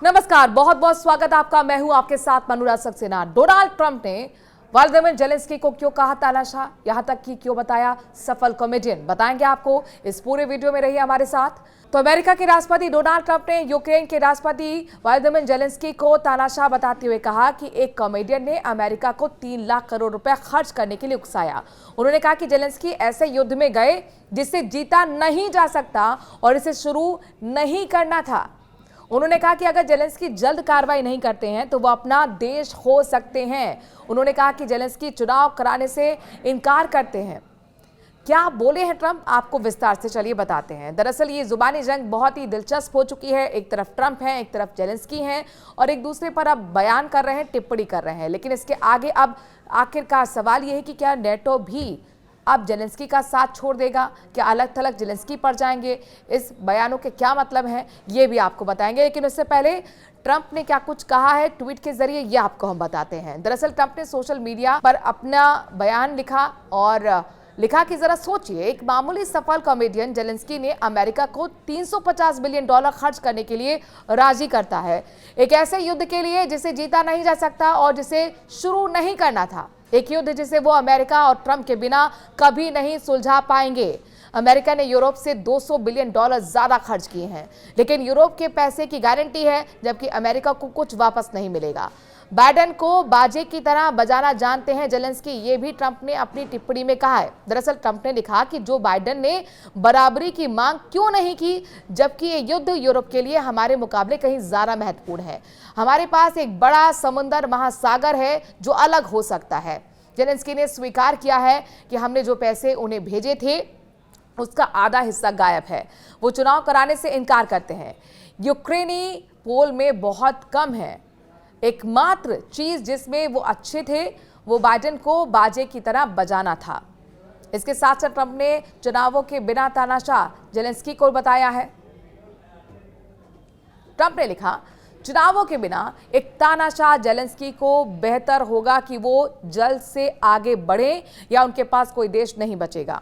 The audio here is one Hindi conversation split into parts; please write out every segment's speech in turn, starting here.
नमस्कार, बहुत बहुत स्वागत आपका। मैं हूं आपके साथ मनुराज सक्सेना। डोनाल्ड ट्रंप ने व्लादिमीर जेलेंस्की को क्यों कहा तानाशाह, यहां तक कि क्यों बताया सफल कॉमेडियन, बताएंगे आपको। इस पूरे वीडियो में रहिए हमारे साथ। तो अमेरिका के राष्ट्रपति डोनाल्ड ट्रंप ने यूक्रेन के राष्ट्रपति व्लादिमीर जेलेंस्की को तानाशाह बताते हुए कहा कि एक कॉमेडियन ने अमेरिका को 3 लाख करोड़ रुपए खर्च करने के लिए उकसाया। उन्होंने कहा कि जेलेंस्की ऐसे युद्ध में गए जिससे जीता नहीं जा सकता और इसे शुरू नहीं करना था। उन्होंने कहा कि अगर जेलेंस्की जल्द कार्रवाई नहीं करते हैं तो वो अपना देश खो सकते हैं। उन्होंने कहा कि जेलेंस्की चुनाव कराने से इनकार करते हैं। क्या बोले हैं ट्रंप, आपको विस्तार से चलिए बताते हैं। दरअसल ये जुबानी जंग बहुत ही दिलचस्प हो चुकी है। एक तरफ ट्रंप है, एक तरफ जेलेंस्की हैं और एक दूसरे पर अब बयान कर रहे हैं, टिप्पणी कर रहे हैं। लेकिन इसके आगे अब आखिरकार सवाल यह है कि क्या नेटो भी अब जेलेंस्की का साथ छोड़ देगा, क्या अलग थलग जेलेंस्की पर जाएंगे? इस बयानों के क्या मतलब हैं ये भी आपको बताएंगे। लेकिन उससे पहले ट्रंप ने क्या कुछ कहा है ट्वीट के जरिए, ये आपको हम बताते हैं। दरअसल ट्रंप ने सोशल मीडिया पर अपना बयान लिखा और लिखा कि जरा सोचिए, एक मामूली सफल कॉमेडियन जेलेंस्की ने अमेरिका को $350 बिलियन खर्च करने के लिए राजी करता है, एक ऐसे युद्ध के लिए जिसे जीता नहीं जा सकता और जिसे शुरू नहीं करना था। एक युद्ध जिसे वो अमेरिका और ट्रंप के बिना कभी नहीं सुलझा पाएंगे। अमेरिका ने यूरोप से $200 बिलियन ज्यादा खर्च किए हैं, लेकिन यूरोप के पैसे की गारंटी है, जबकि अमेरिका को कुछ वापस नहीं मिलेगा। बाइडेन को बाजे की तरह बजाना जानते हैं जेलेंस्की, ये भी ट्रंप ने अपनी टिप्पणी में कहा है। दरअसल ट्रंप ने लिखा कि जो बाइडेन ने बराबरी की मांग क्यों नहीं की, जबकि ये युद्ध यूरोप के लिए हमारे मुकाबले कहीं ज्यादा महत्वपूर्ण है। हमारे पास एक बड़ा समुद्र महासागर है जो अलग हो सकता है। जेलेंस्की ने स्वीकार किया है कि हमने जो पैसे उन्हें भेजे थे उसका आधा हिस्सा गायब है। वो चुनाव कराने से इनकार करते हैं। यूक्रेनी पोल में बहुत कम है। एकमात्र चीज जिसमें वो अच्छे थे वो बाइडेन को बाजे की तरह बजाना था। इसके साथ साथ ट्रंप ने चुनावों के बिना तानाशाह जेलेंस्की को बताया है। ट्रंप ने लिखा, चुनावों के बिना एक तानाशाह जेलेंस्की को बेहतर होगा कि वो जल्द से आगे बढ़े या उनके पास कोई देश नहीं बचेगा।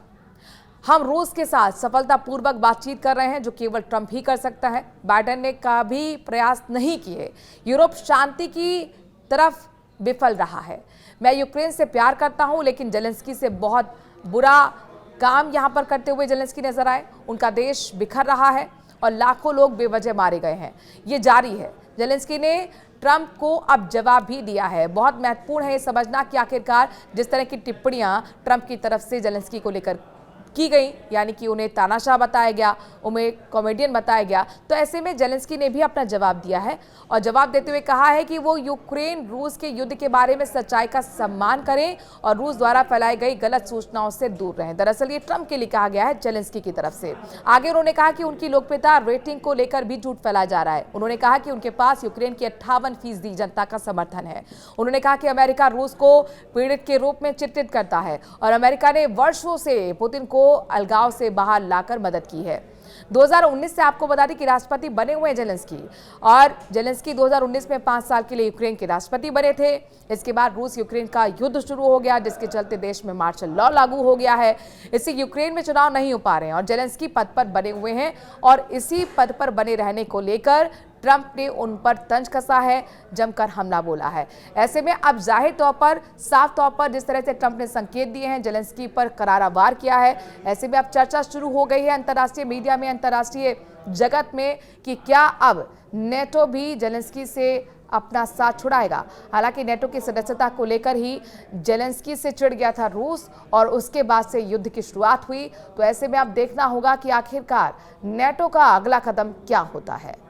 हम रूस के साथ सफलतापूर्वक बातचीत कर रहे हैं जो केवल ट्रंप ही कर सकता है। बाइडेन ने कभी प्रयास नहीं किए। यूरोप शांति की तरफ विफल रहा है। मैं यूक्रेन से प्यार करता हूं, लेकिन जेलेंस्की से बहुत बुरा काम यहां पर करते हुए जेलेंस्की नजर आए। उनका देश बिखर रहा है और लाखों लोग बेवजह मारे गए हैं। ये जारी है। जेलेंस्की ने ट्रंप को अब जवाब भी दिया है। बहुत महत्वपूर्ण है ये समझना कि आखिरकार जिस तरह की टिप्पणियां ट्रंप की तरफ से जेलेंस्की को लेकर की गई, यानी कि उन्हें तानाशाह बताया गया, उन्हें कॉमेडियन बताया गया, तो ऐसे में जेलेंस्की ने भी अपना जवाब दिया है और जवाब देते हुए कहा है कि वो यूक्रेन रूस के युद्ध के बारे में सच्चाई का सम्मान करें और रूस द्वारा फैलाई गई गलत सूचनाओं से दूर रहें। दरअसल ये ट्रंप के लिए कहा गया है जेलेंस्की की तरफ से। आगे उन्होंने कहा कि उनकी लोकप्रियता रेटिंग को लेकर भी झूठ फैलाया जा रहा है। उन्होंने कहा कि उनके पास यूक्रेन की 58% जनता का समर्थन है। उन्होंने कहा कि अमेरिका रूस को पीड़ित के रूप में चित्रित करता है और अमेरिका ने वर्षों से पुतिन को अलगाव से बाहर लाकर मदद की है। 2019 से आपको बता दें कि राष्ट्रपति बने हुए जेलेंस्की, और जेलेंस्की 2019 में 5 साल के लिए यूक्रेन के राष्ट्रपति बने थे। इसके बाद रूस यूक्रेन का युद्ध शुरू हो गया, जिसके चलते देश में मार्शल लॉ लागू हो गया है। इससे यूक्रेन में चुनाव नहीं हो पा रहे हैं और जेलेंस्की पद पर बने हुए हैं और इसी पद पर बने रहने को लेकर ट्रंप ने उन पर तंज कसा है, जमकर हमला बोला है। ऐसे में अब जाहिर तौर पर, साफ तौर पर जिस तरह से ट्रंप ने संकेत दिए हैं, जेलेंस्की पर करारा वार किया है, ऐसे में अब चर्चा शुरू हो गई है अंतर्राष्ट्रीय मीडिया में, अंतर्राष्ट्रीय जगत में, कि क्या अब नेटो भी जेलेंस्की से अपना साथ छुड़ाएगा। हालांकि नेटो की सदस्यता को लेकर ही जेलेंस्की से चिढ़ गया था रूस और उसके बाद से युद्ध की शुरुआत हुई। तो ऐसे में अब देखना होगा कि आखिरकार नेटो का अगला कदम क्या होता है।